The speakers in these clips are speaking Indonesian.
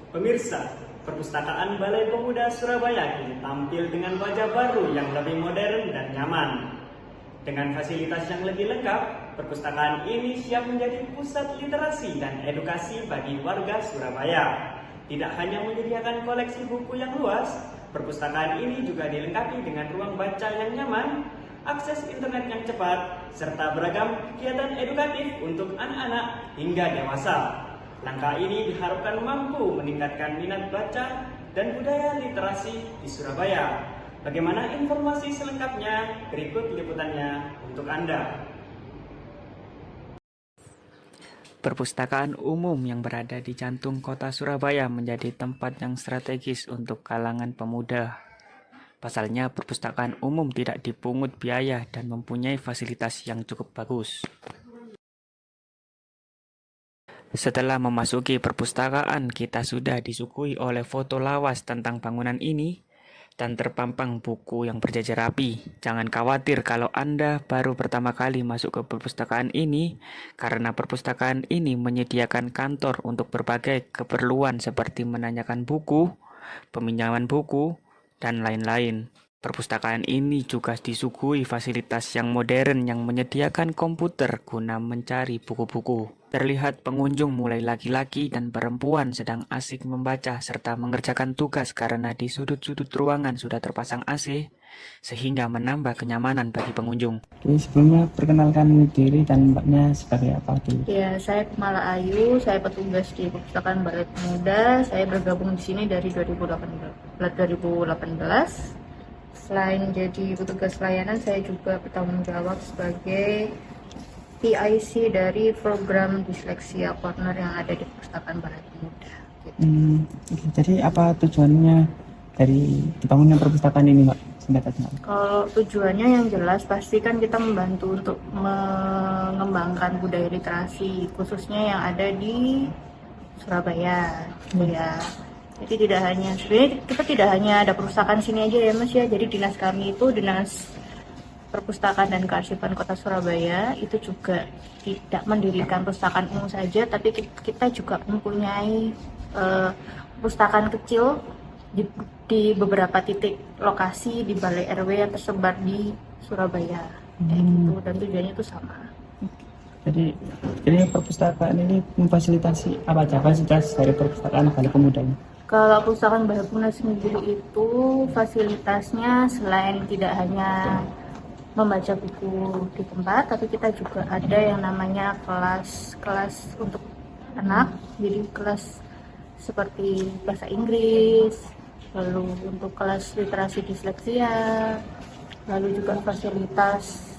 Pemirsa, Perpustakaan Balai Pemuda Surabaya kini tampil dengan wajah baru yang lebih modern dan nyaman. Dengan fasilitas yang lebih lengkap, perpustakaan ini siap menjadi pusat literasi dan edukasi bagi warga Surabaya. Tidak hanya menyediakan koleksi buku yang luas, perpustakaan ini juga dilengkapi dengan ruang baca yang nyaman, akses internet yang cepat, serta beragam kegiatan edukatif untuk anak-anak hingga dewasa. Langkah ini diharapkan mampu meningkatkan minat baca dan budaya literasi di Surabaya. Bagaimana informasi selengkapnya? Berikut liputannya untuk Anda. Perpustakaan umum yang berada di jantung kota Surabaya menjadi tempat yang strategis untuk kalangan pemuda. Pasalnya, perpustakaan umum tidak dipungut biaya dan mempunyai fasilitas yang cukup bagus. Setelah memasuki perpustakaan, kita sudah disuguhi oleh foto lawas tentang bangunan ini dan terpampang buku yang berjajar rapi. Jangan khawatir kalau Anda baru pertama kali masuk ke perpustakaan ini, karena perpustakaan ini menyediakan kantor untuk berbagai keperluan seperti menanyakan buku, peminjaman buku, dan lain-lain. Perpustakaan ini juga disuguhi fasilitas yang modern yang menyediakan komputer guna mencari buku-buku. Terlihat pengunjung mulai laki-laki dan perempuan sedang asik membaca serta mengerjakan tugas karena di sudut-sudut ruangan sudah terpasang AC, sehingga menambah kenyamanan bagi pengunjung. Oke, sebelumnya perkenalkan diri dan mbaknya sebagai apa dulu? Ya, saya Kumala Ayu, saya petugas di Perpustakaan Balai Pemuda. Saya bergabung di sini dari 2018. Selain jadi petugas layanan, saya juga bertanggung jawab sebagai PIC dari program Dyslexia Corner yang ada di Perpustakaan Balai Pemuda. Gitu. Oke, jadi apa tujuannya dari dibangunnya perpustakaan ini, Mbak? Singkat aja. Kalau tujuannya yang jelas pasti kan kita membantu untuk mengembangkan budaya literasi khususnya yang ada di Surabaya, gitu ya. Jadi tidak hanya sebenarnya kita tidak hanya ada perpustakaan sini aja ya Mas ya. Jadi dinas kami itu Dinas Perpustakaan dan Kearsipan Kota Surabaya itu juga tidak mendirikan perpustakaan umum saja, tapi kita juga mempunyai perpustakaan kecil di beberapa titik lokasi di Balai RW yang tersebar di Surabaya, kayak gitu, dan tujuannya itu sama. Jadi perpustakaan ini memfasilitasi apa aja fasilitas dari perpustakaan Balai Pemuda ini? Kalau perpustakaan Balai Pemuda sendiri itu fasilitasnya selain tidak hanya membaca buku di tempat, tapi kita juga ada yang namanya kelas untuk anak, jadi kelas seperti bahasa Inggris, lalu untuk kelas literasi disleksia, lalu juga fasilitas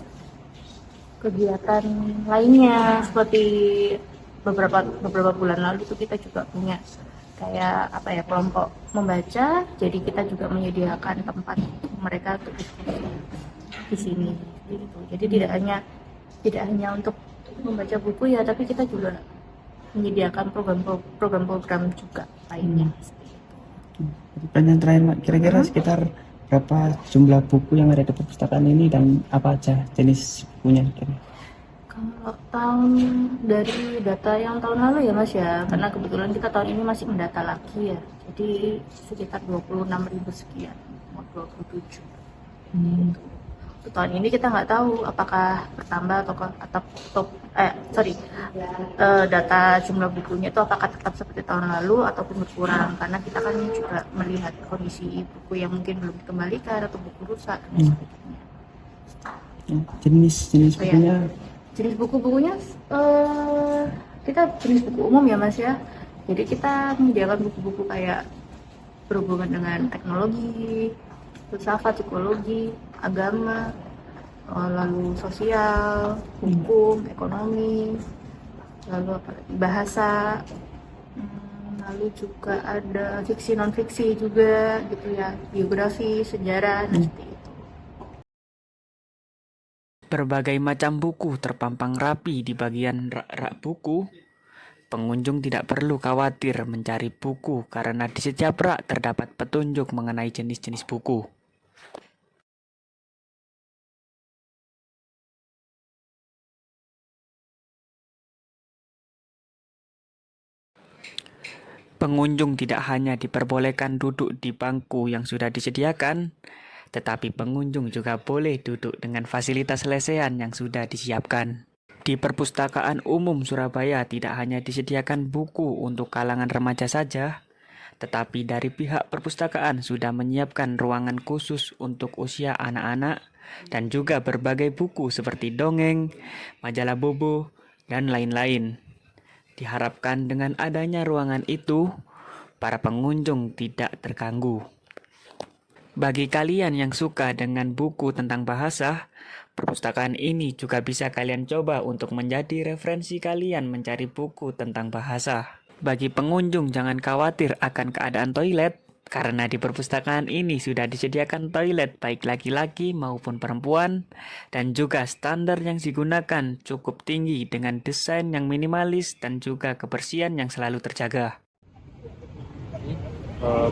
kegiatan lainnya seperti beberapa bulan lalu itu kita juga punya kayak apa ya, kelompok membaca, jadi kita juga menyediakan tempat mereka untuk diskusi di sini gitu. Jadi tidak hanya untuk membaca buku ya, tapi kita juga menyediakan program-program juga lainnya. Pertanyaan terakhir, Mbak, kira-kira sekitar berapa jumlah buku yang ada di perpustakaan ini dan apa aja jenis bukunya? Kalau tahun dari data yang tahun lalu ya Mas ya, karena kebetulan kita tahun ini masih mendata lagi ya, jadi sekitar 26.000 sekian, mau 27. Gitu. Untuk tahun ini kita nggak tahu apakah bertambah data jumlah bukunya itu apakah tetap seperti tahun lalu ataupun berkurang, karena kita kan juga melihat kondisi buku yang mungkin belum dikembalikan atau buku rusak dan sebagainya. Jenis bukunya? Jenis buku-bukunya kita jenis buku umum ya Mas ya. Jadi kita menyediakan buku-buku kayak berhubungan dengan teknologi, filsafat, psikologi, agama, lalu sosial, hukum, ekonomi, lalu bahasa, lalu juga ada fiksi non fiksi juga gitu ya, biografi, sejarah, dan seperti itu. Berbagai macam buku terpampang rapi di bagian rak-rak buku. Pengunjung tidak perlu khawatir mencari buku karena di setiap rak terdapat petunjuk mengenai jenis-jenis buku. Pengunjung tidak hanya diperbolehkan duduk di bangku yang sudah disediakan, tetapi pengunjung juga boleh duduk dengan fasilitas lesehan yang sudah disiapkan. Di Perpustakaan Umum Surabaya tidak hanya disediakan buku untuk kalangan remaja saja, tetapi dari pihak perpustakaan sudah menyiapkan ruangan khusus untuk usia anak-anak dan juga berbagai buku seperti dongeng, majalah bobo, dan lain-lain. Diharapkan dengan adanya ruangan itu, para pengunjung tidak terganggu. Bagi kalian yang suka dengan buku tentang bahasa, perpustakaan ini juga bisa kalian coba untuk menjadi referensi kalian mencari buku tentang bahasa. Bagi pengunjung jangan khawatir akan keadaan toilet, karena di perpustakaan ini sudah disediakan toilet baik laki-laki maupun perempuan, dan juga standar yang digunakan cukup tinggi dengan desain yang minimalis dan juga kebersihan yang selalu terjaga.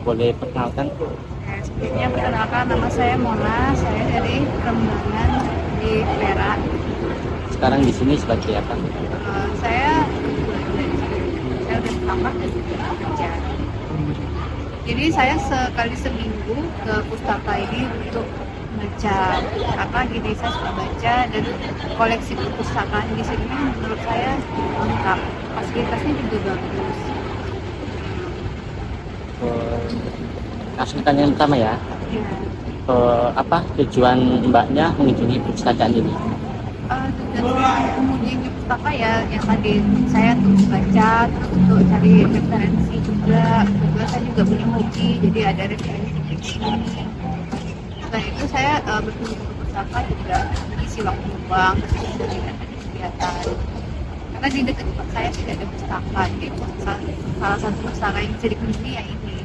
Boleh perkenalkan? Sebelumnya perkenalkan, nama saya Mona, saya dari Rembangan di Perak. Sekarang di sini sebagai apa? Saya udah tamat dan juga kerja. Jadi saya sekali seminggu ke pustaka ini untuk baca, karena gini saya suka baca dan koleksi perpustakaan di sini menurut saya lengkap, fasilitasnya juga bagus. Langsung tanya yang pertama ya. Ya. Apa tujuan mbaknya mengunjungi perpustakaan ini? Tujuan mengunjungi pustaka ya yang tadi saya tuh baca, terus untuk cari referensi juga. Kebetulan saya juga punya hobi, jadi ada referensi di sini. Selain itu saya berkunjung ke pustaka juga mengisi waktu luang, ketika tidak ada kegiatan. Karena di dekat tempat saya tidak ada pustaka, jadi salah satu pustaka yang bisa dikunjungi ya ini.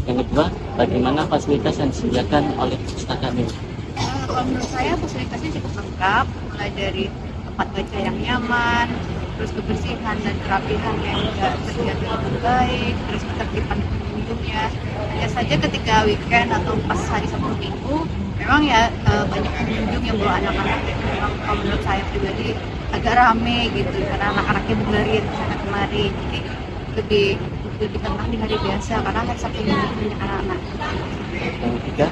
Yang kedua, bagaimana fasilitas yang disediakan oleh perpustakaan ini? Kalau menurut saya fasilitasnya cukup lengkap, mulai dari tempat baca yang nyaman, terus kebersihan dan kerapihan yang juga terjaga dengan baik, terus ketertiban pengunjungnya. Hanya saja ketika weekend atau pas hari Sabtu Minggu, memang ya banyak pengunjung yang bawa anak-anak dan memang kalau menurut saya pribadi agak rame gitu, karena anak-anaknya berlarian ke sana kemari, jadi lebih tenang di hari biasa karena hari Sabtu Minggu banyak anak-anak. Yang ketiga,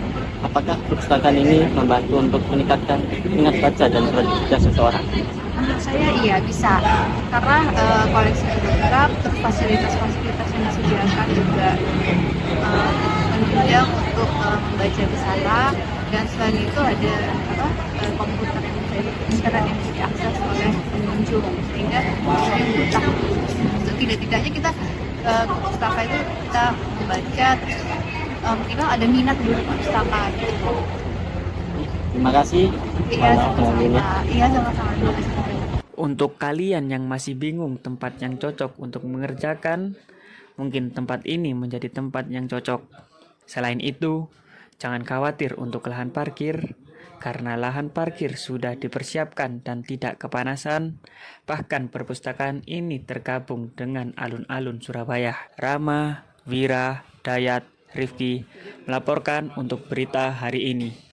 apakah perpustakaan ini membantu untuk meningkatkan minat baca dan produktivitas seseorang? Menurut saya iya bisa, karena koleksi lengkap, terus fasilitas-fasilitas yang disediakan juga menunjang untuk membaca di sana, dan selain itu ada komputer yang bisa internet yang bisa diakses oleh pengunjung, sehingga saya mudah. Tidak-tidaknya kita ke pustaka itu kita membaca, minimal ada minat di pustaka gitu. Terima kasih. Iya, sama-sama. Iya, sama-sama. Terima kasih. Untuk kalian yang masih bingung tempat yang cocok untuk mengerjakan, mungkin tempat ini menjadi tempat yang cocok. Selain itu, jangan khawatir untuk lahan parkir, karena lahan parkir sudah dipersiapkan dan tidak kepanasan. Bahkan perpustakaan ini tergabung dengan alun-alun Surabaya. Rama, Wira, Dayat, Rifki melaporkan untuk berita hari ini.